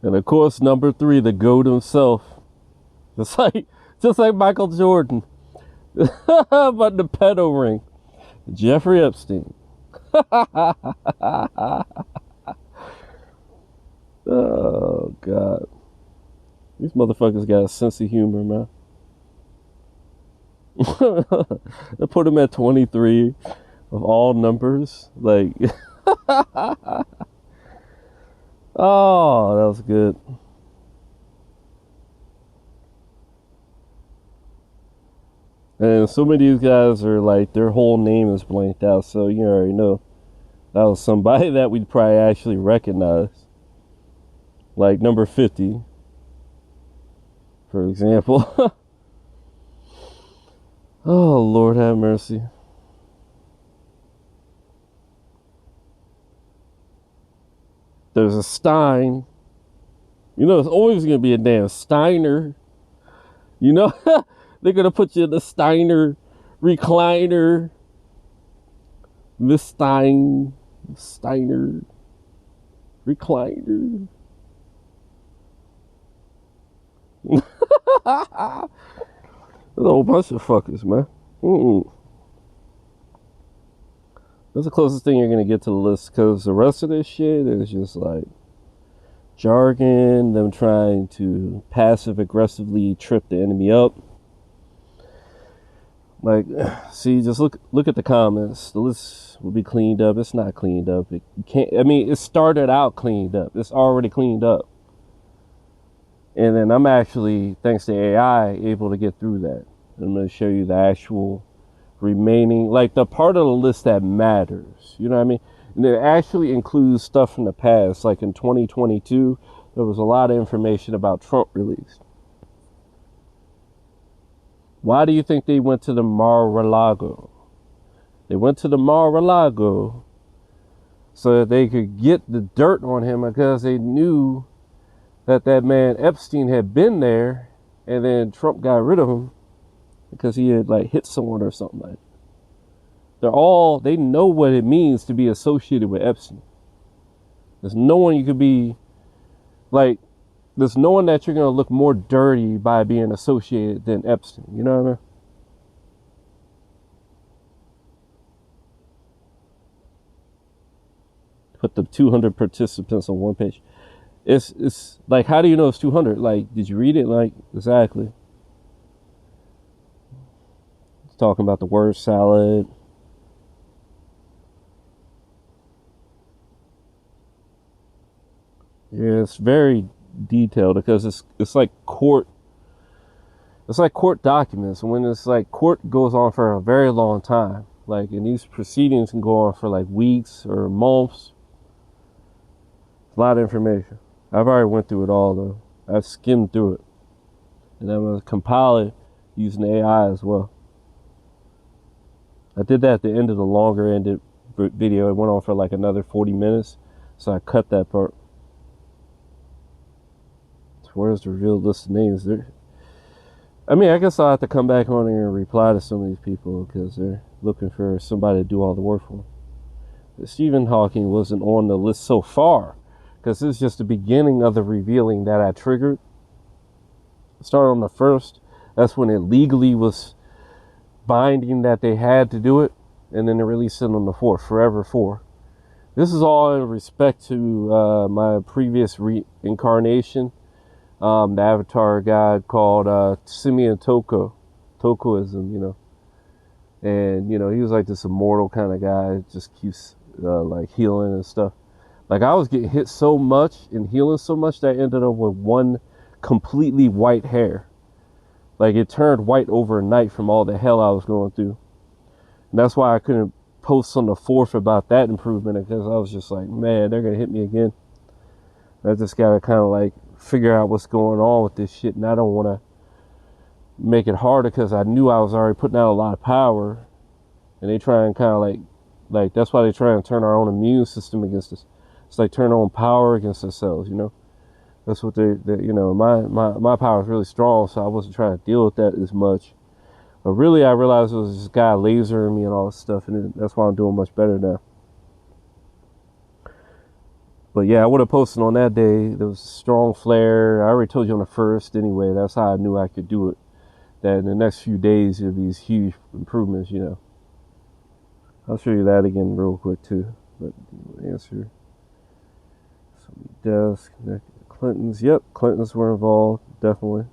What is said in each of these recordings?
And of course, number 3, the GOAT himself. Just like Michael Jordan. But the pedo ring. Jeffrey Epstein. Oh, God. These motherfuckers got a sense of humor, man. They put him at 23 of all numbers. Like, oh, that was good. And so many of these guys are like, their whole name is blanked out, so you already know that was somebody that we'd probably actually recognize. Like number 50, for example. Oh, Lord have mercy. There's a Stein. You know, it's always going to be a damn Steiner. You know, they're going to put you in the Steiner recliner. Miss Steiner recliner. There's a whole bunch of fuckers, man. That's the closest thing you're going to get to the list, because the rest of this shit is just like jargon, them trying to passive aggressively trip the enemy up. Like, see, just look at the comments. The list will be cleaned up. It's not cleaned up. It can't. I mean, it started out cleaned up. It's already cleaned up. And then I'm actually, thanks to AI, able to get through that. I'm going to show you the actual remaining, like the part of the list that matters. You know what I mean? And it actually includes stuff from the past. Like in 2022, there was a lot of information about Trump released. Why do you think they went to the Mar-a-Lago? They went to the Mar-a-Lago so that they could get the dirt on him, because they knew that man Epstein had been there, and then Trump got rid of him because he had like hit someone or something like that. They know what it means to be associated with Epstein. There's no one you could be like, there's no one that you're going to look more dirty by being associated than Epstein. You know what I mean? Put the 200 participants on one page. It's like, how do you know it's 200? Like, did you read it? Like, exactly. It's talking about the word salad. Yeah, it's very detailed, because it's like court. It's like court documents. And when it's like court goes on for a very long time, like, and these proceedings can go on for like weeks or months. A lot of information. I've already went through it all, though. I've skimmed through it. And I'm going to compile it using AI as well. I did that at the end of the longer ended video. It went on for like another 40 minutes. So I cut that part. So where's the real list of names? I mean, I guess I'll have to come back on here and reply to some of these people, because they're looking for somebody to do all the work for them. But Stephen Hawking wasn't on the list so far, because this is just the beginning of the revealing that I triggered. Started on the 1st. That's when it legally was binding that they had to do it. And then they released it on the 4th, Forever 4. This is all in respect to my previous reincarnation. The avatar god called Simeon Toko. Tokoism, you know. And, you know, he was like this immortal kind of guy. Just keeps like healing and stuff. Like, I was getting hit so much and healing so much that I ended up with one completely white hair. Like, it turned white overnight from all the hell I was going through. And that's why I couldn't post on the 4th about that improvement, because I was just like, man, they're going to hit me again. I just got to kind of like figure out what's going on with this shit. And I don't want to make it harder, because I knew I was already putting out a lot of power. And they try and kind of like that's why they try and turn our own immune system against us. It's like turn on power against ourselves, you know. That's what they you know, my power is really strong, so I wasn't trying to deal with that as much. But really, I realized it was this guy lasering me and all this stuff, and that's why I'm doing much better now. But yeah, I would have posted on that day. There was a strong flare. I already told you on the first anyway. That's how I knew I could do it. That in the next few days, there'll be these huge improvements, you know. I'll show you that again real quick too. But answer. Somebody deaths connected to Clintons. Yep, Clintons were involved, definitely.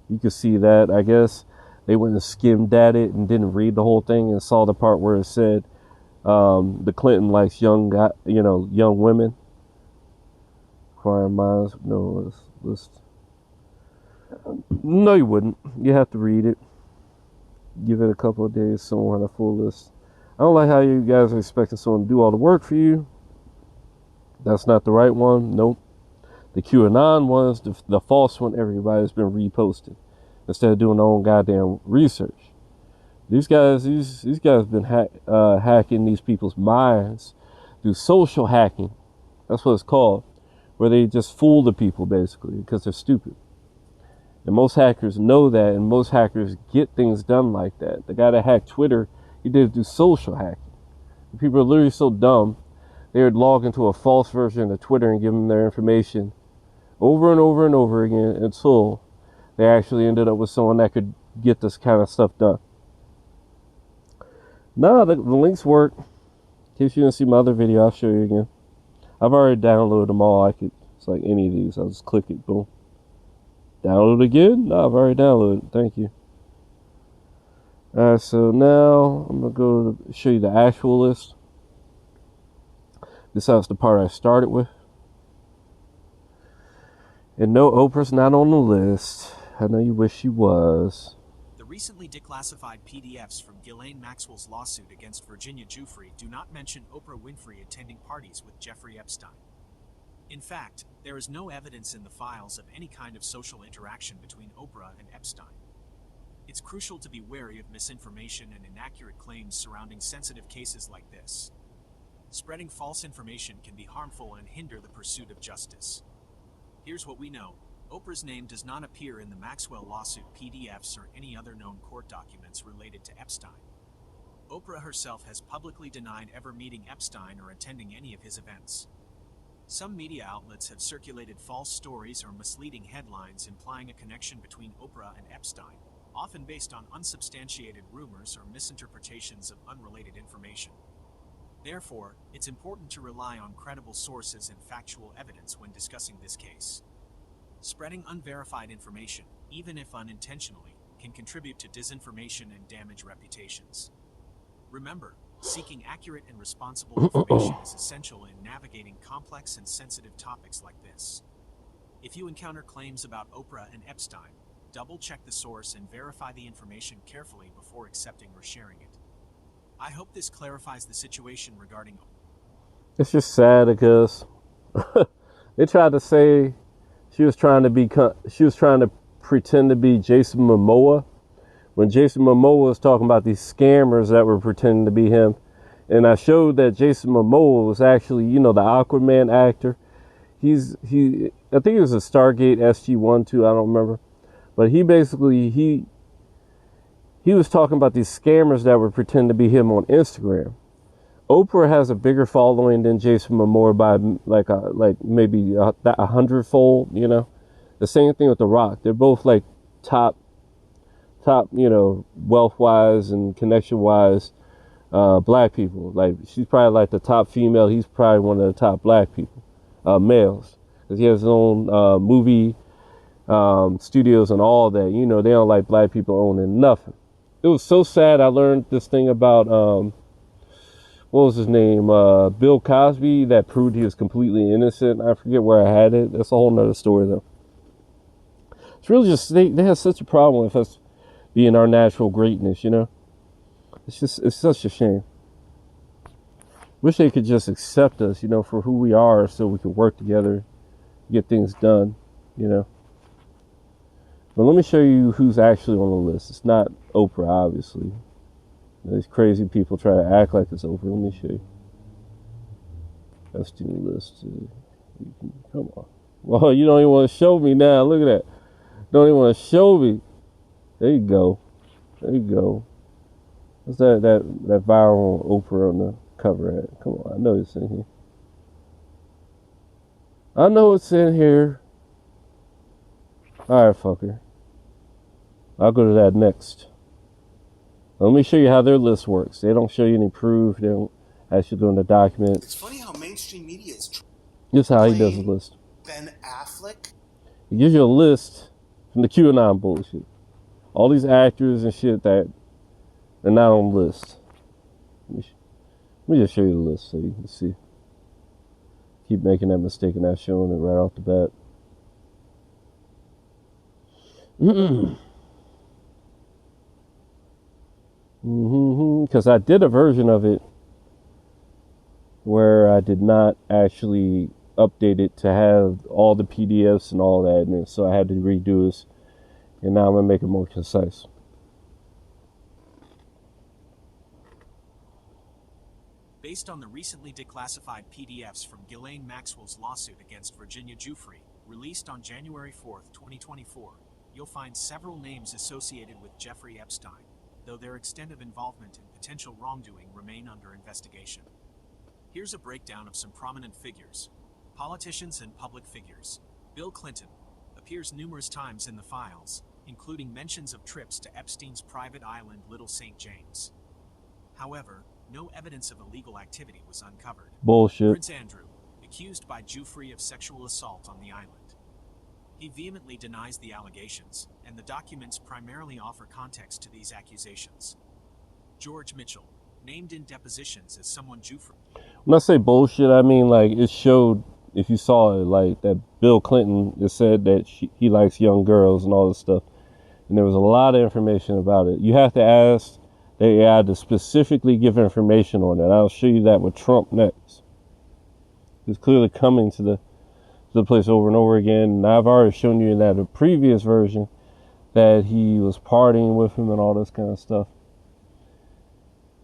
You can see that. I guess they went and skimmed at it and didn't read the whole thing and saw the part where it said the Clinton likes young women. Inquiring minds, no list. No, you wouldn't. You have to read it. Give it a couple of days. Someone had a full list. I don't like how you guys are expecting someone to do all the work for you. That's not the right one. Nope. The QAnon one's the false one everybody's been reposting instead of doing their own goddamn research. These guys have been hacking these people's minds through social hacking. That's what it's called, where they just fool the people basically because they're stupid. And most hackers know that, and most hackers get things done like that. The guy that hacked Twitter, he did it through social hacking. The people are literally so dumb, they would log into a false version of Twitter and give them their information over and over and over again until they actually ended up with someone that could get this kind of stuff done. No, the links work. In case you didn't see my other video, I'll show you again. I've already downloaded them all. It's like any of these. I'll just click it, boom. Download again? No, I've already downloaded it. Thank you. Alright, so now I'm going to go to show you the actual list. This is the part I started with. And no, Oprah's not on the list. I know you wish she was. The recently declassified PDFs from Epstein Maxwell's lawsuit against Virginia Giuffre do not mention Oprah Winfrey attending parties with Jeffrey Epstein. In fact, there is no evidence in the files of any kind of social interaction between Oprah and Epstein. It's crucial to be wary of misinformation and inaccurate claims surrounding sensitive cases like this. Spreading false information can be harmful and hinder the pursuit of justice. Here's what we know. Oprah's name does not appear in the Maxwell lawsuit PDFs or any other known court documents related to Epstein. Oprah herself has publicly denied ever meeting Epstein or attending any of his events. Some media outlets have circulated false stories or misleading headlines implying a connection between Oprah and Epstein, often based on unsubstantiated rumors or misinterpretations of unrelated information. Therefore, it's important to rely on credible sources and factual evidence when discussing this case. Spreading unverified information, even if unintentionally, can contribute to disinformation and damage reputations. Remember, seeking accurate and responsible information is essential in navigating complex and sensitive topics like this. If you encounter claims about Oprah and Epstein, double-check the source and verify the information carefully before accepting or sharing it. I hope this clarifies the situation regarding. It's just sad because they tried to say she was trying to pretend to be Jason Momoa when Jason Momoa was talking about these scammers that were pretending to be him. And I showed that Jason Momoa was actually, the Aquaman actor. I think it was a Stargate SG-1, 2, I don't remember. But he basically, he was talking about these scammers that were pretending to be him on Instagram. Oprah has a bigger following than Jason Momoa by maybe 100-fold, The same thing with The Rock. They're both like top, wealth-wise and connection-wise black people. Like, she's probably like the top female. He's probably one of the top black people, males. Because he has his own movie studios and all that. They don't like black people owning nothing. It was so sad. I learned this thing about, what was his name? Bill Cosby, that proved he was completely innocent. I forget where I had it. That's a whole nother story, though. It's really just, they have such a problem with us being our natural greatness, It's such a shame. Wish they could just accept us, for who we are so we can work together, get things done, But let me show you who's actually on the list. It's not Oprah, obviously. These crazy people try to act like it's Oprah. Let me show you. Epstein list. Come on. Well, you don't even want to show me now. Look at that. Don't even want to show me. There you go. There you go. What's that viral Oprah on the cover at? Come on, I know it's in here. I know it's in here. Alright, fucker. I'll go to that next. Let me show you how their list works. They don't show you any proof. They don't actually go in the document. It's funny how mainstream media is. This is how he does the list. Ben Affleck. He gives you a list from the QAnon bullshit. All these actors and shit that are not on the list. Let me just show you the list so you can see. Keep making that mistake and not showing it right off the bat. Because I did a version of it where I did not actually update it to have all the PDFs and all that in it, so I had to redo this, and now I'm going to make it more concise. Based on the recently declassified PDFs from Ghislaine Maxwell's lawsuit against Virginia Giuffre, released on January 4th, 2024, you'll find several names associated with Jeffrey Epstein, though their extent of involvement and potential wrongdoing remain under investigation. Here's a breakdown of some prominent figures. Politicians and public figures. Bill Clinton appears numerous times in the files, including mentions of trips to Epstein's private island, Little St. James. However, no evidence of illegal activity was uncovered. Bullshit. Prince Andrew, accused by Giuffre of sexual assault on the island. He vehemently denies the allegations, and the documents primarily offer context to these accusations. George Mitchell, named in depositions as someone Giuffre. When I say bullshit, I mean like it showed, if you saw it, like that Bill Clinton just said that he likes young girls and all this stuff. And there was a lot of information about it. You have to ask the AI to specifically give information on it. I'll show you that with Trump next. He's clearly coming to the place over and over again. And I've already shown you in that a previous version that he was partying with him and all this kind of stuff.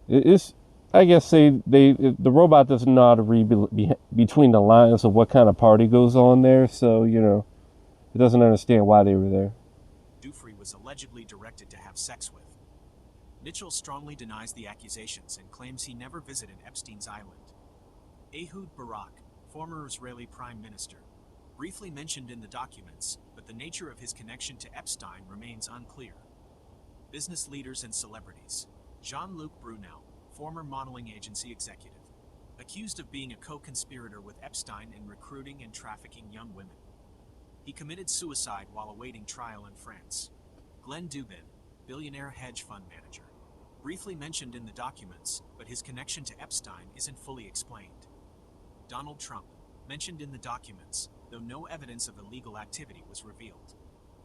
It's, I guess, the robot doesn't know how to read between the lines of what kind of party goes on there. So, you know, it doesn't understand why they were there. Giuffre was allegedly directed to have sex with. Mitchell strongly denies the accusations and claims he never visited Epstein's Island. Ehud Barak, former Israeli prime minister, briefly mentioned in the documents, but the nature of his connection to Epstein remains unclear. Business leaders and celebrities. Jean-Luc Brunel, former modeling agency executive, accused of being a co-conspirator with Epstein in recruiting and trafficking young women. He committed suicide while awaiting trial in France. Glenn Dubin, billionaire hedge fund manager, briefly mentioned in the documents, but his connection to Epstein isn't fully explained. Donald Trump, mentioned in the documents, though no evidence of illegal activity was revealed.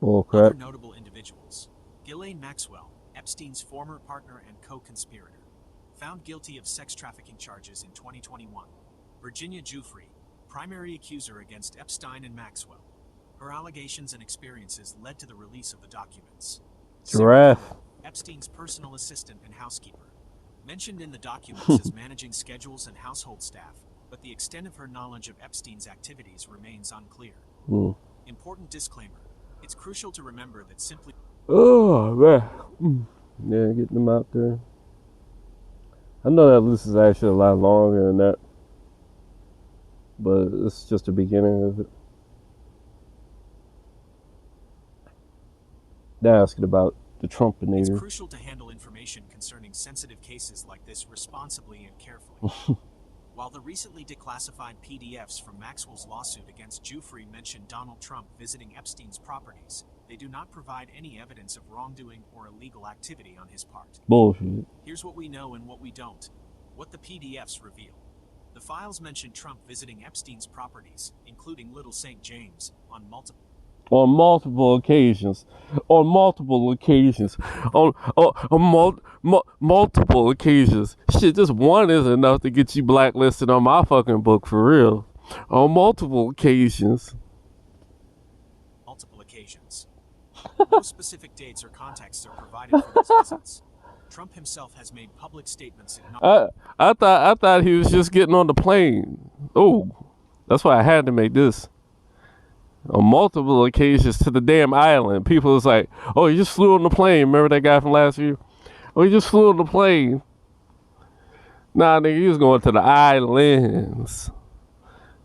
Bullcrap. Other notable individuals. Ghislaine Maxwell, Epstein's former partner and co-conspirator, found guilty of sex trafficking charges in 2021. Virginia Giuffre, primary accuser against Epstein and Maxwell. Her allegations and experiences led to the release of the documents. Giraffe. Epstein's personal assistant and housekeeper, mentioned in the documents as managing schedules and household staff, but the extent of her knowledge of Epstein's activities remains unclear. Important disclaimer. It's crucial to remember that simply... Oh, man. Yeah, getting them out there. I know that list is actually a lot longer than that, but it's just the beginning of it. They're asking about the Trumpinator. It's crucial to handle information concerning sensitive cases like this responsibly and carefully. While the recently declassified PDFs from Maxwell's lawsuit against Giuffre mention Donald Trump visiting Epstein's properties, they do not provide any evidence of wrongdoing or illegal activity on his part. Bullshit. Here's what we know and what we don't. What the PDFs reveal. The files mention Trump visiting Epstein's properties, including Little St. James, on multiple occasions. Multiple occasions. Shit, just one is enough to get you blacklisted on my fucking book, for real. On multiple occasions. No specific dates or contexts are provided for these visits. Trump himself has made public statements. I thought he was just getting on the plane. Oh, that's why I had to make this. On multiple occasions to the damn island. People was like, oh, he just flew on the plane. Remember that guy from last year? Oh, he just flew on the plane. Nah, nigga, he was going to the islands.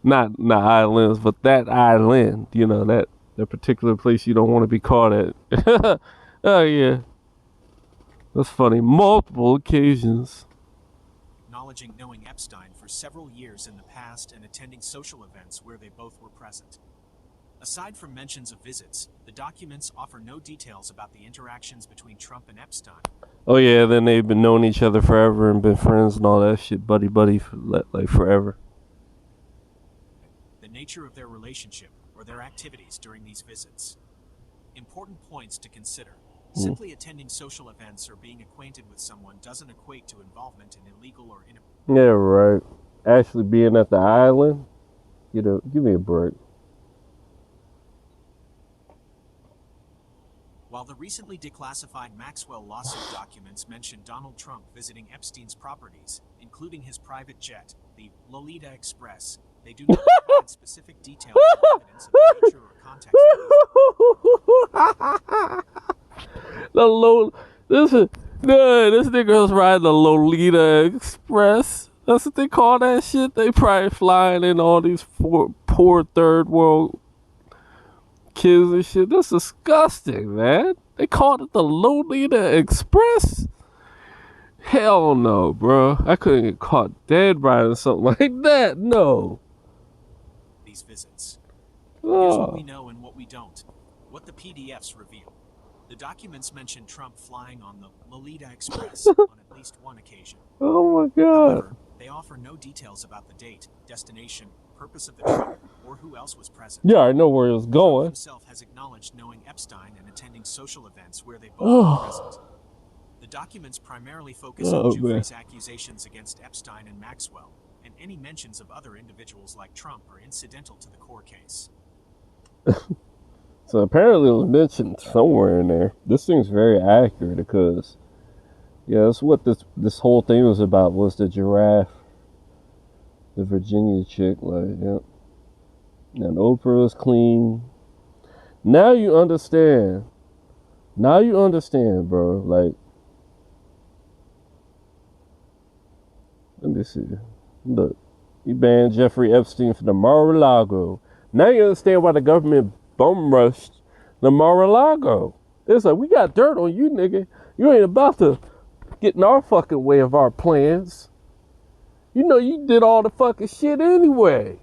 Not islands, but that island. You know, that particular place you don't want to be caught at. Oh, yeah. That's funny. Multiple occasions. Acknowledging knowing Epstein for several years in the past and attending social events where they both were present. Aside from mentions of visits, the documents offer no details about the interactions between Trump and Epstein. Oh, yeah, then they've been knowing each other forever and been friends and all that shit. Buddy, for, like forever. The nature of their relationship or their activities during these visits. Important points to consider. Simply attending social events or being acquainted with someone doesn't equate to involvement in illegal or inappropriate. Yeah, right. Actually being at the island, you know, give me a break. While the recently declassified Maxwell lawsuit documents mention Donald Trump visiting Epstein's properties, including his private jet, the Lolita Express, they do not provide specific details or evidence of the nature or context of This nigga was riding the Lolita Express. That's what they call that shit. They probably flying in all these poor third world kids and shit. That's disgusting, man. They called it the Lolita Express. Hell no, bro. I couldn't get caught dead riding something like that. No. these visits. Here's what we Oh, know and what we don't. What the PDFs reveal. The documents mention Trump flying on the Lolita Express on at least one occasion. oh my god. However, they offer no details about the date, destination, purpose of the trip, or who else was present. Yeah, I know where it was Trump going. himself has acknowledged knowing Epstein and attending social events where they both were present. The documents primarily focus on Oh, Giuffre's accusations against Epstein and Maxwell, and any mentions of other individuals like Trump are incidental to the core case. So apparently it was mentioned somewhere in there. This thing's very accurate because, yeah, that's what this whole thing was about, was the giraffe, the Virginia chick, like, yep. And Oprah was clean. Now you understand. Now you understand, bro. Like, let me see. Look, you banned Jeffrey Epstein from the Mar-a-Lago. Now you understand why the government bum rushed the Mar-a-Lago. It's like, we got dirt on you, nigga. You ain't about to get in our fucking way of our plans. You know you did all the fucking shit anyway.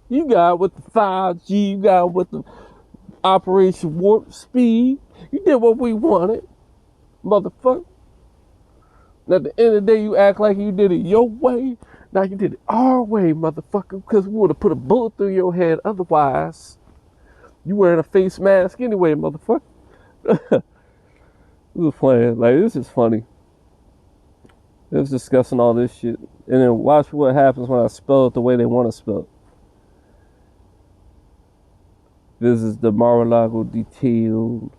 You got with the 5G, you got with the Operation Warp Speed. You did what we wanted, motherfucker. And at the end of the day, you act like you did it your way. Now you did it our way, motherfucker, because we would have put a bullet through your head otherwise. You wearing a face mask anyway, motherfucker. This is playing. Like, this is funny. They was discussing all this shit. And then watch what happens when I spell it the way they want to spell it. This is the Mar-a-Lago detailed.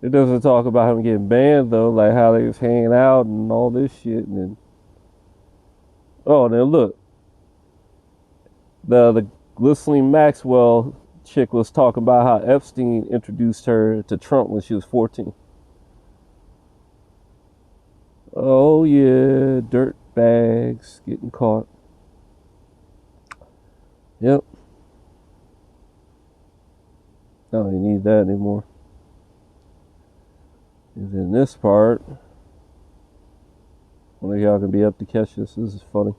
It doesn't talk about him getting banned, though, like how they was hanging out and all this shit. And then, oh, then look. The Epstein Maxwell chick was talking about how Epstein introduced her to Trump when she was 14. Oh, yeah, dirt bags getting caught. Yep. I don't even need that anymore. And then this part, one of y'all can be up to catch this. This is funny.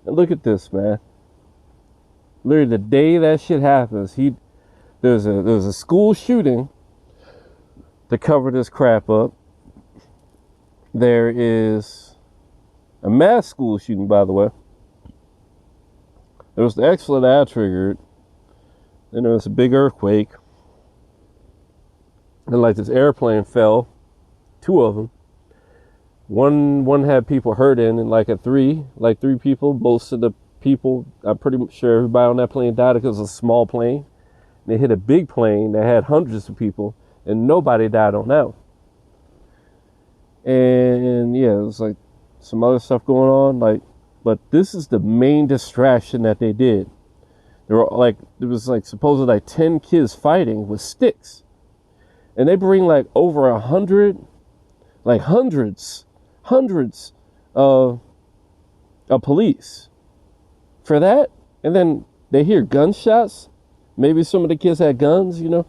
And look at this, man. Literally the day that shit happens, there's a school shooting to cover this crap up. There is a mass school shooting, by the way. There was the excellent I triggered. Then there was a big earthquake. And like this airplane fell. 2 of them. One had people hurt in, and like 3 people. Most of the people, I'm pretty sure everybody on that plane died because it was a small plane. And they hit a big plane that had hundreds of people, and nobody died on that one. And yeah, it was like some other stuff going on, like, but this is the main distraction that they did. There was supposedly like 10 kids fighting with sticks. And they bring like over 100, like hundreds of a police for that. And then they hear gunshots. Maybe some of the kids had guns, you know.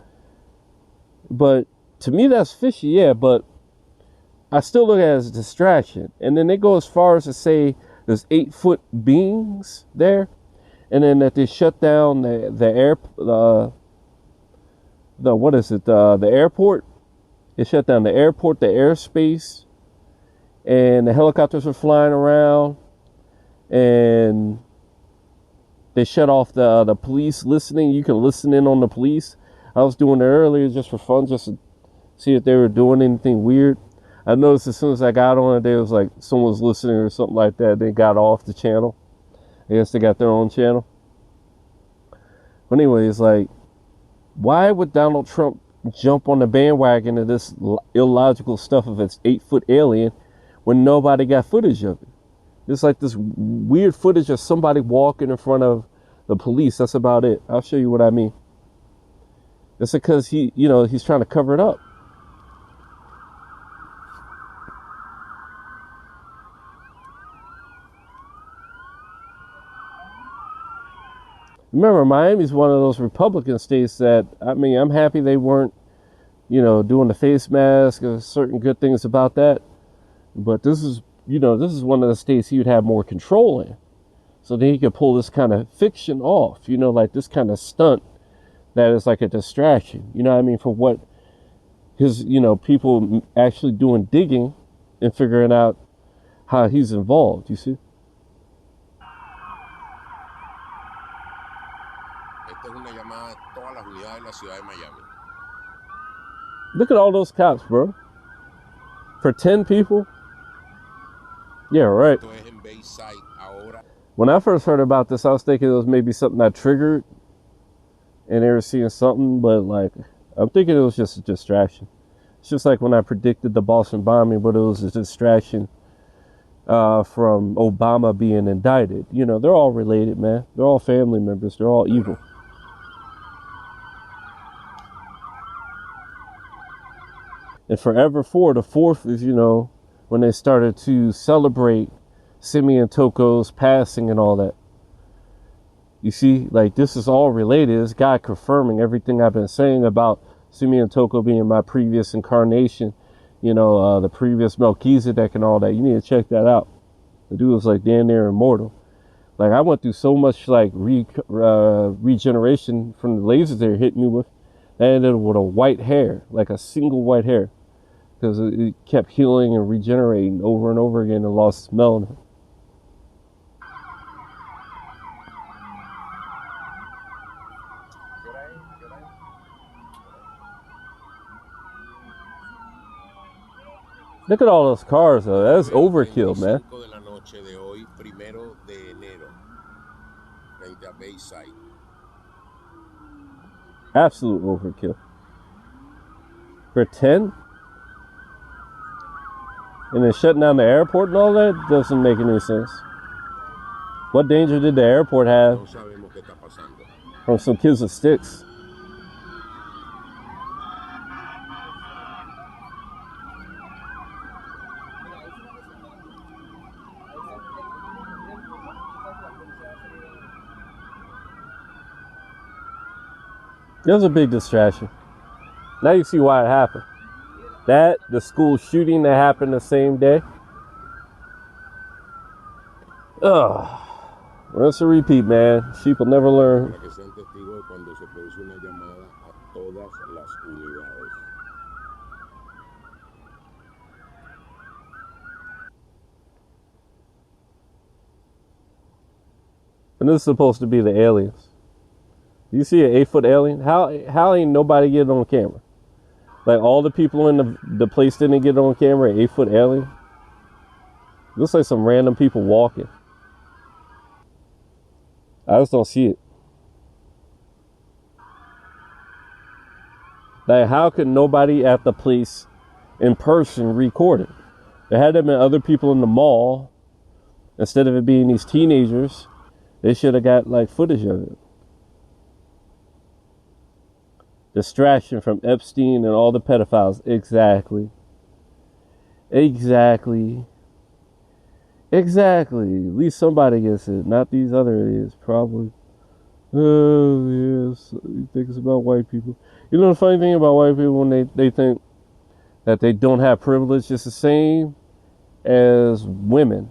But to me, that's fishy, yeah. But I still look at it as a distraction. And then they go as far as to say there's 8-foot beings there. And then that they shut down the airport. They shut down the airport, the airspace. And the helicopters were flying around. And they shut off the police listening. You can listen in on the police. I was doing it earlier just for fun, just to see if they were doing anything weird. I noticed as soon as I got on it, there was like someone was listening or something like that. They got off the channel. I guess they got their own channel. But anyways, like, why would Donald Trump jump on the bandwagon of this illogical stuff of its 8-foot alien when nobody got footage of it? It's like this weird footage of somebody walking in front of the police. That's about it. I'll show you what I mean. It's because he's trying to cover it up. Remember, Miami's one of those Republican states that, I mean, I'm happy they weren't, doing the face mask. There's certain good things about that. But this is one of the states he would have more control in. So then he could pull this kind of fiction off, like this kind of stunt that is like a distraction. You know what I mean? For what his, people actually doing digging and figuring out how he's involved, you see? Look at all those cops, bro. For 10 people? Yeah, right. When I first heard about this, I was thinking it was maybe something I triggered and they were seeing something, but like, I'm thinking it was just a distraction. It's just like when I predicted the Boston bombing, but it was a distraction from Obama being indicted. They're all related, man. They're all family members. They're all evil. And forever for the fourth is, when they started to celebrate Simeon Toko's passing and all that. You see, like, this is all related. It's God confirming everything I've been saying about Simeon Toko being my previous incarnation, the previous Melchizedek and all that. You need to check that out. The dude was like damn near immortal. Like, I went through so much like regeneration from the lasers they were hitting me with. I ended up with a white hair, like a single white hair. Because it kept healing and regenerating over and over again and lost its melanin. Look at all those cars, though. That's overkill, man. Absolute overkill. For 10? And then shutting down the airport and all that doesn't make any sense. What danger did the airport have from some kids with sticks? It was a big distraction. Now you see why it happened. That, the school shooting that happened the same day. Ugh. Rinse and repeat, man. Sheep will never learn. And this is supposed to be the aliens. You see an 8-foot alien? How ain't nobody getting on camera? Like, all the people in the place didn't get on camera, an 8-foot alien? Looks like some random people walking. I just don't see it. Like, how could nobody at the place in person record it? There had to have been other people in the mall. Instead of it being these teenagers, they should have got, like, footage of it. Distraction from Epstein and all the pedophiles. Exactly. Exactly. At least somebody gets it, not these other idiots, probably. Oh, yes. He thinks about white people. You know the funny thing about white people when they think that they don't have privilege, it's the same as women.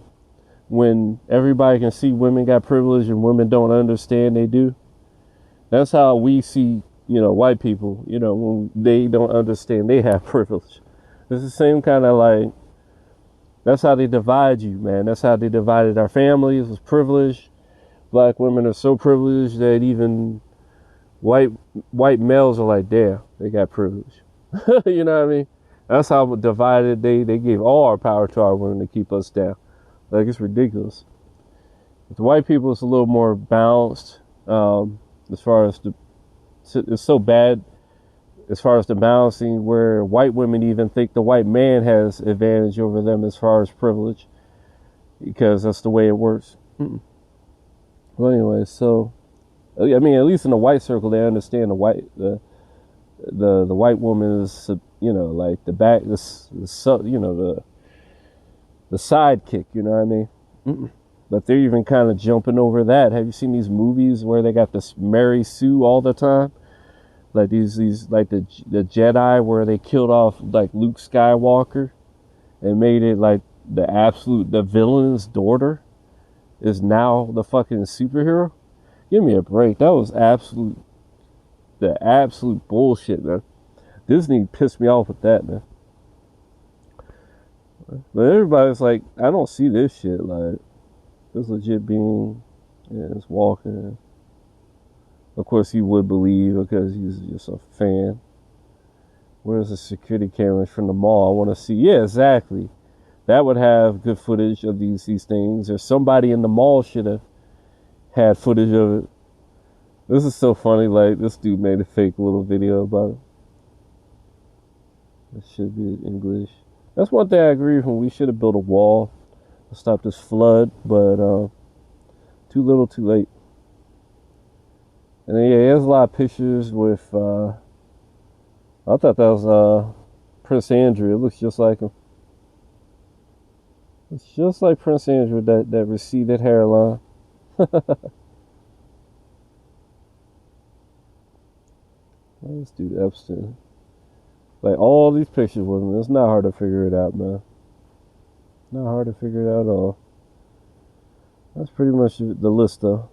When everybody can see women got privilege and women don't understand they do. That's how we see, white people, when they don't understand they have privilege. It's the same kind of like, that's how they divide you, man. That's how they divided our families, was privilege. Black women are so privileged that even white males are like, damn, they got privilege. You know what I mean? That's how divided they gave all our power to our women to keep us down. Like, it's ridiculous. With the white people, it's a little more balanced. As far as it's so bad as far as the balancing, where white women even think the white man has advantage over them as far as privilege, because that's the way it works. Well, anyway, so I mean, at least in the white circle, they understand the white woman is, like the back, the sidekick. You know what I mean? But they're even kind of jumping over that. Have you seen these movies where they got this Mary Sue all the time? Like these like the Jedi, where they killed off like Luke Skywalker and made it like the villain's daughter is now the fucking superhero. Give me a break. That was the absolute bullshit, man. Disney pissed me off with that, man. But everybody's like, I don't see this shit. Like, this legit being, it's walking. Of course, he would believe because he's just a fan. Where's the security cameras from the mall? I want to see. Yeah, exactly. That would have good footage of these things. Or somebody in the mall should have had footage of it. This is so funny. Like, this dude made a fake little video about it. It should be in English. That's one thing I agree with him. We should have built a wall to stop this flood, but too little, too late. And then, yeah, there's a lot of pictures with, I thought that was Prince Andrew. It looks just like him. It's just like Prince Andrew, that receded hairline. Let's do Epstein. Like, all these pictures with him, it's not hard to figure it out, man. Not hard to figure it out at all. That's pretty much the list, though.